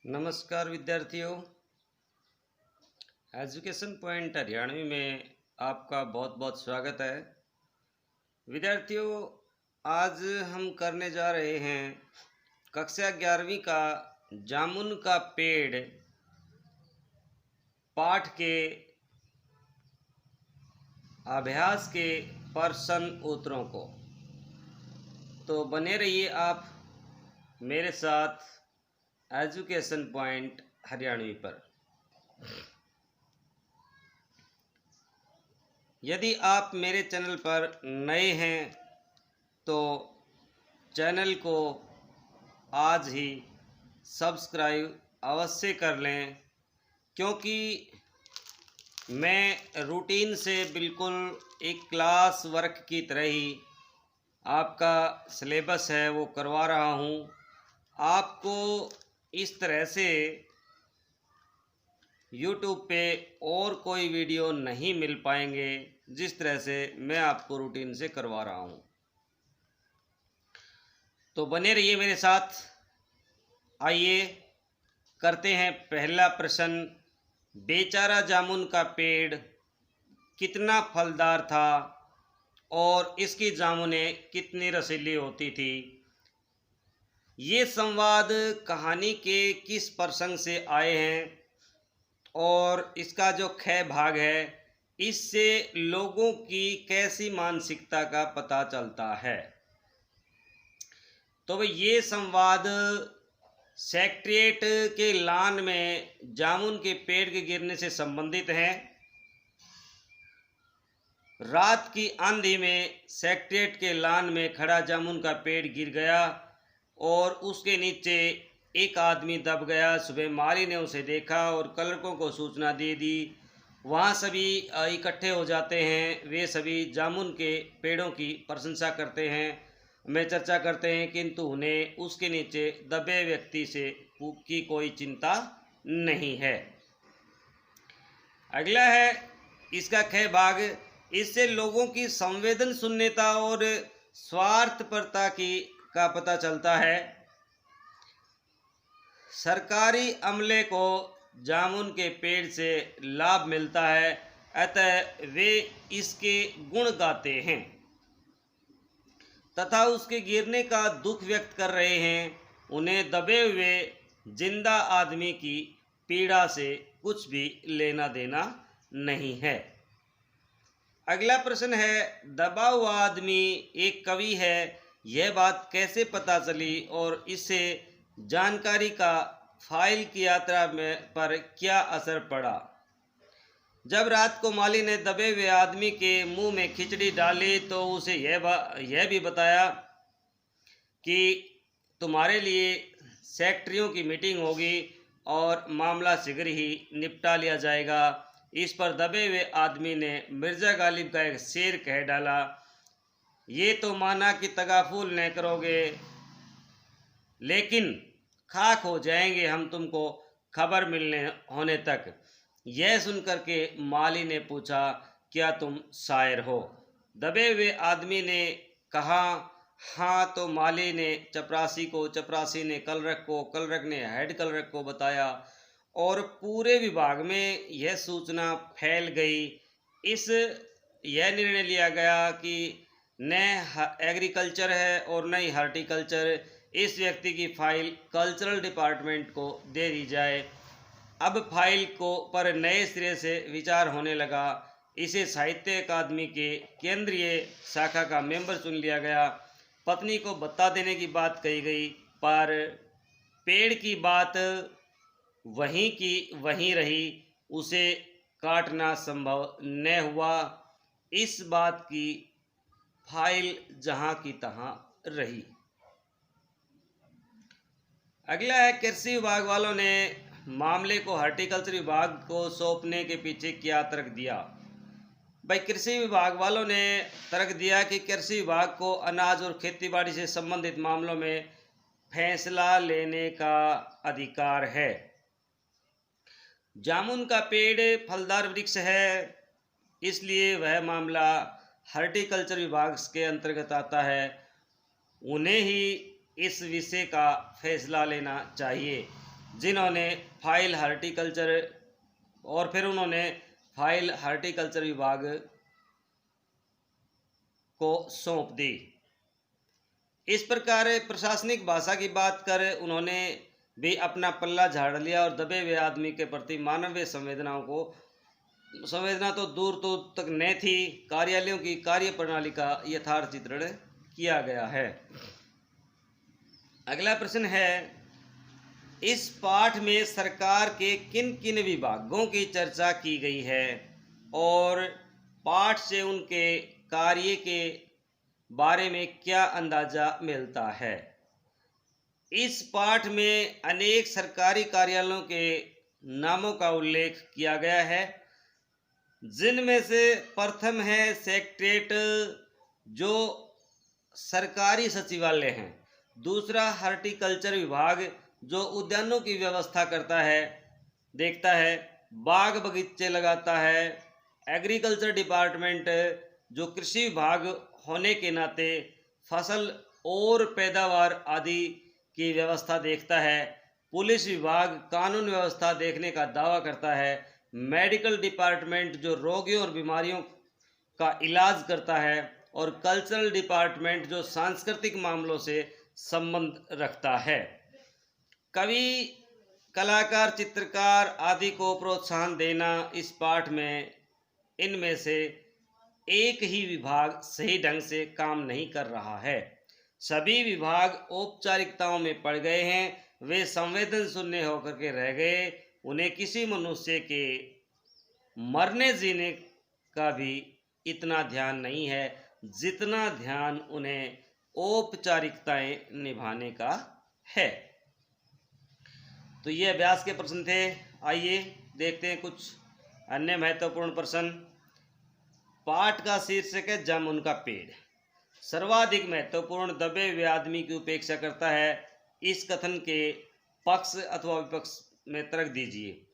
नमस्कार विद्यार्थियों। Education point Haryanvi में आपका बहुत बहुत स्वागत है। विद्यार्थियों, आज हम करने जा रहे हैं कक्षा 11वीं का जामुन का पेड़ पाठ के अभ्यास के प्रश्न उत्तरों को। तो बने रहिए आप मेरे साथ एजुकेशन पॉइंट हरियाणवी पर। यदि आप मेरे चैनल पर नए हैं तो चैनल को आज ही सब्सक्राइब अवश्य कर लें, क्योंकि मैं रूटीन से बिल्कुल एक क्लास वर्क की तरह ही आपका सिलेबस है वो करवा रहा हूँ। आपको इस तरह से YouTube पे और कोई वीडियो नहीं मिल पाएंगे जिस तरह से मैं आपको रूटीन से करवा रहा हूँ। तो बने रहिए मेरे साथ। आइए करते हैं पहला प्रश्न। बेचारा जामुन का पेड़ कितना फलदार था और इसकी जामुनें कितनी रसीली होती थी। ये संवाद कहानी के किस प्रसंग से आए हैं और इसका जो ख भाग है इससे लोगों की कैसी मानसिकता का पता चलता है। तो भाई ये संवाद सेक्रेटेरिएट के लॉन में जामुन के पेड़ के गिरने से संबंधित है। रात की आंधी में सेक्रेटेरिएट के लॉन में खड़ा जामुन का पेड़ गिर गया और उसके नीचे एक आदमी दब गया। सुबह माली ने उसे देखा और क्लर्कों को सूचना दे दी। वहाँ सभी इकट्ठे हो जाते हैं। वे सभी जामुन के पेड़ों की प्रशंसा करते हैं, में चर्चा करते हैं, किंतु उन्हें उसके नीचे दबे व्यक्ति से की कोई चिंता नहीं है। अगला है इसका ख भाग। इससे लोगों की संवेदन शून्यता और स्वार्थपरता का पता चलता है। सरकारी अमले को जामुन के पेड़ से लाभ मिलता है, अतः वे इसके गुण गाते हैं तथा उसके गिरने का दुख व्यक्त कर रहे हैं। उन्हें दबे हुए जिंदा आदमी की पीड़ा से कुछ भी लेना देना नहीं है। अगला प्रश्न है, दबा हुआ आदमी एक कवि है, यह बात कैसे पता चली और इससे जानकारी का फाइल की यात्रा पर क्या असर पड़ा। जब रात को माली ने दबे हुए आदमी के मुंह में खिचड़ी डाली तो उसे यह भी बताया कि तुम्हारे लिए सेक्रेटरियों की मीटिंग होगी और मामला शीघ्र ही निपटा लिया जाएगा। इस पर दबे हुए आदमी ने मिर्जा गालिब का एक शेर कह डाला, ये तो माना कि तगाफुल न करोगे, लेकिन खाक हो जाएंगे हम तुमको खबर मिलने होने तक। यह सुनकर के माली ने पूछा, क्या तुम शायर हो। दबे हुए आदमी ने कहा, हाँ। तो माली ने चपरासी को, चपरासी ने कलरक को, कलरक ने हेड कलरक को बताया और पूरे विभाग में यह सूचना फैल गई। यह निर्णय लिया गया कि न एग्रीकल्चर है और न ही हार्टिकल्चर, इस व्यक्ति की फाइल कल्चरल डिपार्टमेंट को दे दी जाए। अब फाइल को पर नए सिरे से विचार होने लगा। इसे साहित्य अकादमी के केंद्रीय शाखा का मेंबर चुन लिया गया। पत्नी को बता देने की बात कही गई, पर पेड़ की बात वहीं की वहीं रही, उसे काटना संभव न हुआ। इस बात की फाइल जहां की तहां रही। अगला है, कृषि विभाग वालों ने मामले को हार्टिकल्चर विभाग को सौंपने के पीछे क्या तर्क दिया। भाई, कृषि विभाग वालों ने तर्क दिया कि कृषि विभाग को अनाज और खेतीबाड़ी से संबंधित मामलों में फैसला लेने का अधिकार है। जामुन का पेड़ फलदार वृक्ष है, इसलिए वह मामला हार्टिकल्चर विभाग के अंतर्गत आता है। उन्हें ही इस विषय का फैसला लेना चाहिए। जिन्होंने फाइल हार्टिकल्चर और फिर उन्होंने फाइल हार्टिकल्चर विभाग को सौंप दी। इस प्रकार प्रशासनिक भाषा की बात कर उन्होंने भी अपना पल्ला झाड़ लिया और दबे हुए आदमी के प्रति मानवीय संवेदना तो दूर तक न थी, कार्यालयों की कार्य प्रणाली का यथार्थ चित्रण किया गया है। अगला प्रश्न है, इस पाठ में सरकार के किन किन विभागों की चर्चा की गई है और पाठ से उनके कार्य के बारे में क्या अंदाजा मिलता है। इस पाठ में अनेक सरकारी कार्यालयों के नामों का उल्लेख किया गया है, जिनमें से प्रथम है सेक्रेटेरिएट जो सरकारी सचिवालय हैं, दूसरा हार्टिकल्चर विभाग जो उद्यानों की व्यवस्था करता है, देखता है, बाग बगीचे लगाता है, एग्रीकल्चर डिपार्टमेंट जो कृषि विभाग होने के नाते फसल और पैदावार आदि की व्यवस्था देखता है, पुलिस विभाग कानून व्यवस्था देखने का दावा करता है, मेडिकल डिपार्टमेंट जो रोगियों और बीमारियों का इलाज करता है और कल्चरल डिपार्टमेंट जो सांस्कृतिक मामलों से संबंध रखता है। कवि, कलाकार, चित्रकार आदि को प्रोत्साहन देना इस पाठ में इनमें से एक ही विभाग सही ढंग से काम नहीं कर रहा है। सभी विभाग औपचारिकताओं में पड़ गए हैं, वे संवेदन शून्य होकर के रह गए। उन्हें किसी मनुष्य के मरने जीने का भी इतना ध्यान नहीं है जितना ध्यान उन्हें औपचारिकताएं निभाने का है। तो ये अभ्यास के प्रश्न थे। आइए देखते हैं कुछ अन्य महत्वपूर्ण प्रश्न। पाठ का शीर्षक है जामुन का पेड़। सर्वाधिक महत्वपूर्ण दबे हुए आदमी की उपेक्षा करता है। इस कथन के पक्ष अथवा विपक्ष में तर्क दीजिए।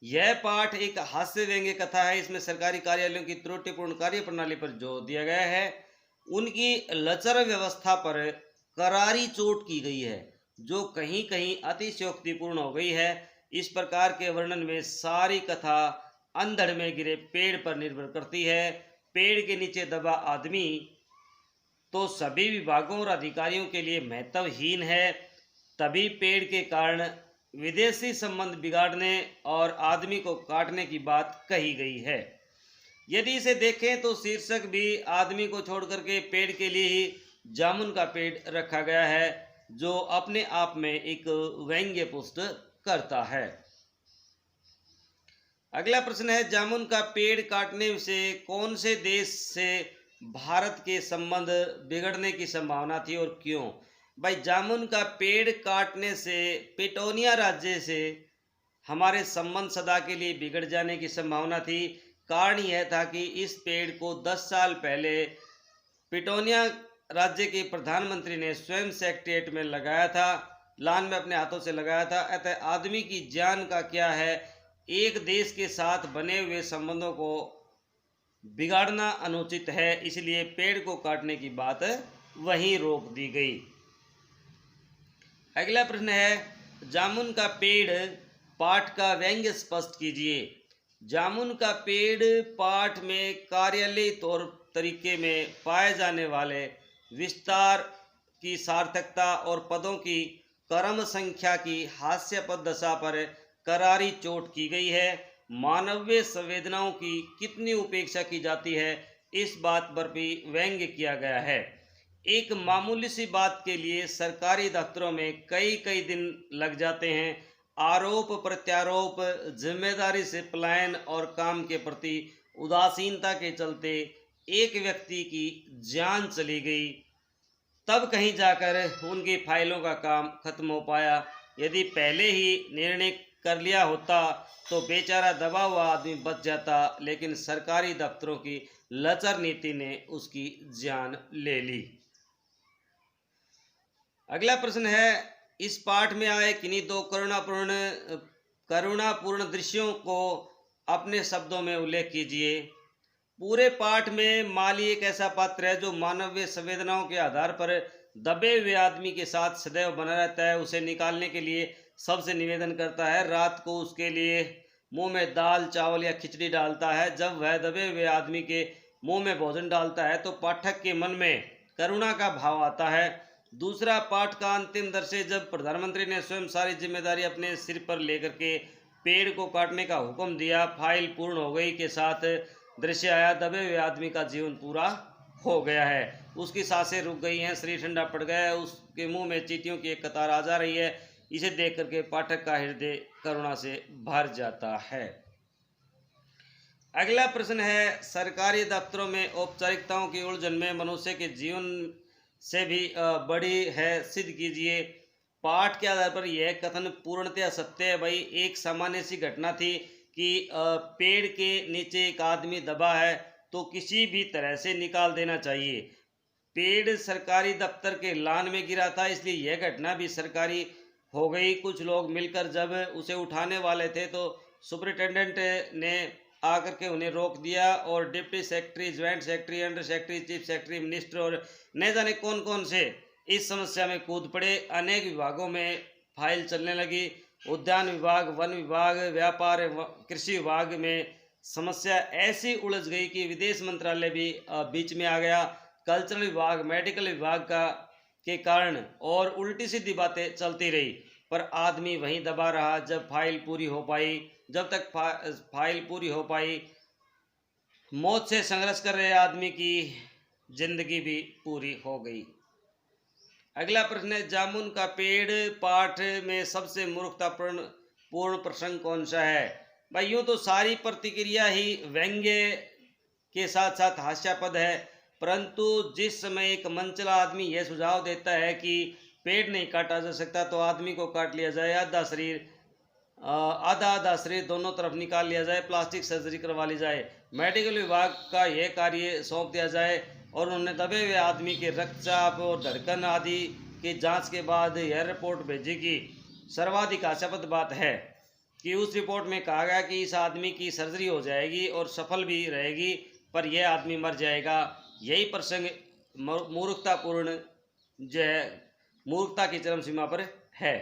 यह पाठ एक हास्य व्यंग्य कथा है। इसमें सरकारी कार्यालयों की त्रुटिपूर्ण कार्य प्रणाली पर जोर दिया गया है, उनकी लचर व्यवस्था पर करारी चोट की गई है जो कहीं कहीं अतिशयोक्तिपूर्ण हो गई है। इस प्रकार के वर्णन में सारी कथा अंधड़ में गिरे पेड़ पर निर्भर करती है। पेड़ के नीचे दबा आदमी तो सभी विभागों और अधिकारियों के लिए महत्वहीन है, तभी पेड़ के कारण विदेशी संबंध बिगाड़ने और आदमी को काटने की बात कही गई है। यदि इसे देखें तो शीर्षक भी आदमी को छोड़ करके पेड़ के लिए ही जामुन का पेड़ रखा गया है, जो अपने आप में एक व्यंग्य पुष्ट करता है। अगला प्रश्न है, जामुन का पेड़ काटने से कौन से देश से भारत के संबंध बिगड़ने की संभावना थी और क्यों? भाई, जामुन का पेड़ काटने से पिटोनिया राज्य से हमारे संबंध सदा के लिए बिगड़ जाने की संभावना थी। कारण यह था कि इस पेड़ को 10 साल पहले पिटोनिया राज्य के प्रधानमंत्री ने स्वयं सेक्रेटेरिएट में लगाया था, लान में अपने हाथों से लगाया था। अतः आदमी की जान का क्या है, एक देश के साथ बने हुए संबंधों को बिगाड़ना अनुचित है, इसलिए पेड़ को काटने की बात वहीं रोक दी गई। अगला प्रश्न है, जामुन का पेड़ पाठ का व्यंग्य स्पष्ट कीजिए। जामुन का पेड़ पाठ में कार्यालयीय तौर तरीके में पाए जाने वाले विस्तार की सार्थकता और पदों की क्रम संख्या की हास्यास्पद दशा पर करारी चोट की गई है। मानवीय संवेदनाओं की कितनी उपेक्षा की जाती है, इस बात पर भी व्यंग्य किया गया है। एक मामूली सी बात के लिए सरकारी दफ्तरों में कई दिन लग जाते हैं। आरोप प्रत्यारोप, जिम्मेदारी से पलायन और काम के प्रति उदासीनता के चलते एक व्यक्ति की जान चली गई, तब कहीं जाकर उनकी फाइलों का काम खत्म हो पाया। यदि पहले ही निर्णय कर लिया होता तो बेचारा दबा हुआ आदमी बच जाता, लेकिन सरकारी दफ्तरों की लचर नीति ने उसकी जान ले ली। अगला प्रश्न है, इस पाठ में आए किन्हीं दो करुणापूर्ण दृश्यों को अपने शब्दों में उल्लेख कीजिए। पूरे पाठ में माली एक ऐसा पात्र है जो मानवीय संवेदनाओं के आधार पर दबे हुए आदमी के साथ सदैव बना रहता है। उसे निकालने के लिए सबसे निवेदन करता है, रात को उसके लिए मुंह में दाल चावल या खिचड़ी डालता है। जब वह दबे हुए आदमी के मुंह में भोजन डालता है तो पाठक के मन में करुणा का भाव आता है। दूसरा, पाठ का अंतिम दृश्य, जब प्रधानमंत्री ने स्वयं सारी जिम्मेदारी अपने सिर पर लेकर के पेड़ को काटने का हुक्म दिया। फाइल पूर्ण हो गई के साथ दृश्य आया, दबे हुए आदमी का जीवन पूरा हो गया है, उसकी सांसें रुक गई हैं, शरीर ठंडा पड़ गया है, उसके मुंह में चींटियों की एक कतार आ जा रही है। इसे देख करके पाठक का हृदय करुणा से भर जाता है। अगला प्रश्न है, सरकारी दफ्तरों में औपचारिकताओं की उलझन में मनुष्य के जीवन से भी बड़ी है, सिद्ध कीजिए। पाठ के आधार पर यह कथन पूर्णतः सत्य है। भाई, एक सामान्य सी घटना थी कि पेड़ के नीचे एक आदमी दबा है तो किसी भी तरह से निकाल देना चाहिए। पेड़ सरकारी दफ्तर के लान में गिरा था, इसलिए यह घटना भी सरकारी हो गई। कुछ लोग मिलकर जब उसे उठाने वाले थे तो सुपरिटेंडेंट ने आकर के उन्हें रोक दिया और deputy secretary, joint secretary, under secretary, chief secretary, minister और न जाने कौन कौन से इस समस्या में कूद पड़े। अनेक विभागों में फाइल चलने लगी। उद्यान विभाग, वन विभाग, व्यापार, कृषि विभाग में समस्या ऐसी उलझ गई कि विदेश मंत्रालय भी बीच में आ गया। कल्चरल विभाग, मेडिकल विभाग का के कारण और उल्टी सीधी बातें चलती रही, पर आदमी वहीं दबा रहा। जब फाइल पूरी हो पाई, जब तक फाइल पूरी हो पाई, मौत से संघर्ष कर रहे आदमी की जिंदगी भी पूरी हो गई। अगला प्रश्न है, जामुन का पेड़ पाठ में सबसे मूर्खतापूर्ण प्रसंग कौन सा है? भाई, यूँ तो सारी प्रतिक्रिया ही व्यंग्य के साथ साथ हास्यास्पद है, परंतु जिस समय एक मनचला आदमी यह सुझाव देता है कि पेड़ नहीं काटा जा सकता तो आदमी को काट लिया जाए, आधा आधा शरीर दोनों तरफ निकाल लिया जाए, प्लास्टिक सर्जरी करवा ली जाए, मेडिकल विभाग का यह कार्य सौंप दिया जाए और उन्होंने दबे हुए आदमी के रक्तचाप और धड़कन आदि की जांच के बाद यह रिपोर्ट भेजी कि सर्वाधिक हास्यास्पद बात है कि उस रिपोर्ट में कहा गया कि इस आदमी की सर्जरी हो जाएगी और सफल भी रहेगी, पर यह आदमी मर जाएगा। यही प्रसंग मूर्खतापूर्ण जो है, मूर्खता की चरम सीमा पर है।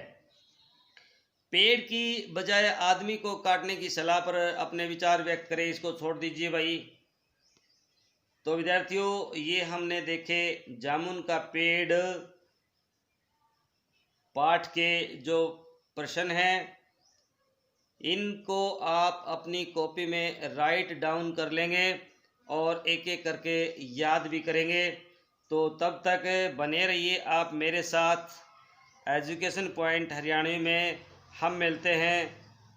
पेड़ की बजाय आदमी को काटने की सलाह पर अपने विचार व्यक्त करें, इसको छोड़ दीजिए भाई। तो विद्यार्थियों, ये हमने देखे जामुन का पेड़ पाठ के जो प्रश्न हैं, इनको आप अपनी कॉपी में राइट डाउन कर लेंगे और एक एक करके याद भी करेंगे। तो तब तक बने रहिए आप मेरे साथ एजुकेशन पॉइंट हरियाणवी में। हम मिलते हैं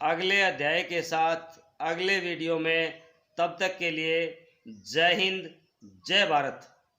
अगले अध्याय के साथ अगले वीडियो में। तब तक के लिए जय हिंद, जय भारत।